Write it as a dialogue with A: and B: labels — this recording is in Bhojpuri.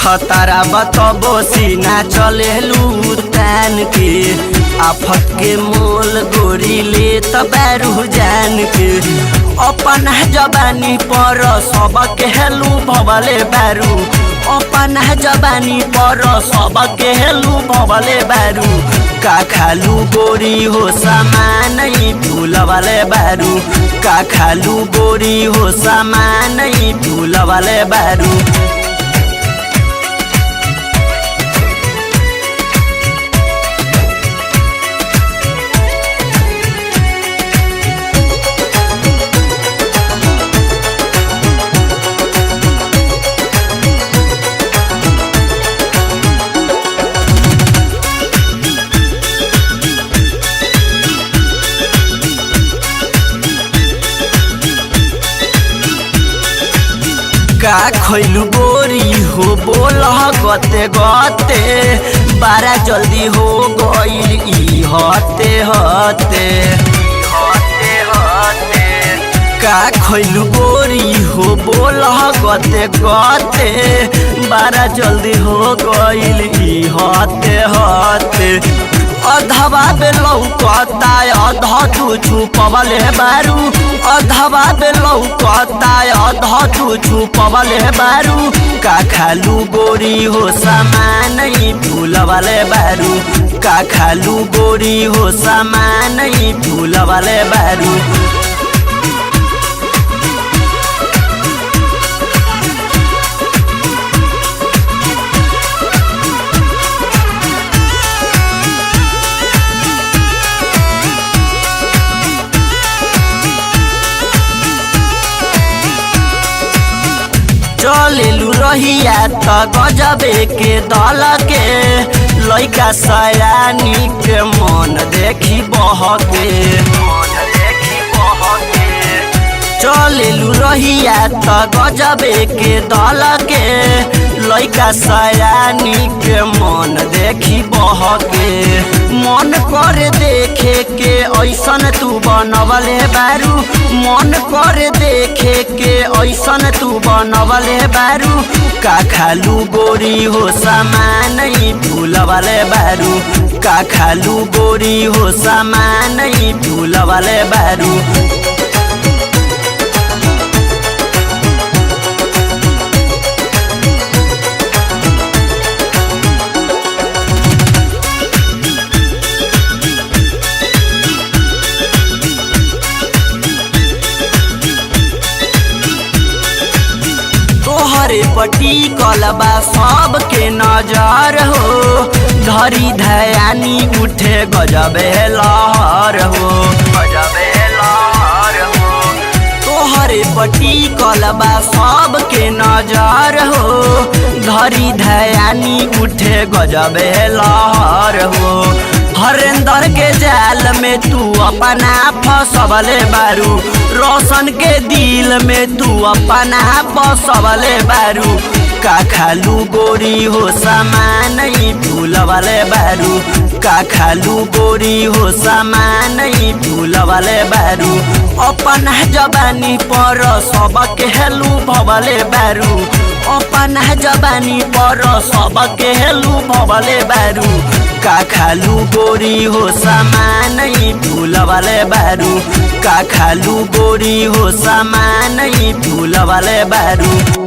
A: खतरा बतबो सीना चलेलू तान के आफत के मोल गोरी ले तबरू जान के अपन जबानी पर सब केलू भवले बारू अपन जबानी पर सब केलू भवले बारू का खालू गोरी हो सामान भूल वाले बारू का खालू गोरी हो सामान भूल वाले बारू का खैलू गोरी हो बोल गते गते बारा जल्दी हो गईल ई हते हते का खैलू गोरी हो बोल गते गते बारा जल्दी हो गईल ई हते हते अधवा बेलौकता अध तू छुपवले बारू अधवा बेलौकता अध तू छुपवले बारू का खालू गोरी हो सामान भूल वाले बारू का खालू गोरी हो सामान भूल वाले बारू चलेलू रहिया त गजबे के दल के लइका सयानी के मन देखी बहके चलेलू रहिया त गजबे के दल के लइका सयानी के मन देखी बहके मन करे देखे के ऐसन तू बनवले बारू मन करे देखे के ऐसन तू बनवले बारू का खालू गोरी हो सामान भूल वाले बारू का खालू गोरी हो सामान भूल वाले बारू तोहरे पटी कलबा सबके नजर हो धरी धयानी उठे गजबे लहर हो तोहरे पटी कलबा सबके नजर हो धरी धयानी उठे गजबे लहर हो हरेंद्र के जाल में तू अपना फसवले बारू रोशन के दिल में तू अपना फसवले बारू का खालू गोरी हो सामान भूल वाले बारू का खालू गोरी हो सामान भूल वाले बारू अपन जबानी पर सब केलू भवले बारू अपन जबानी पर सब केलू भवले बारू का खालू गोरी हो सामान भूल वाले बारू का खालू गोरी हो सामान भूल वाले बारू।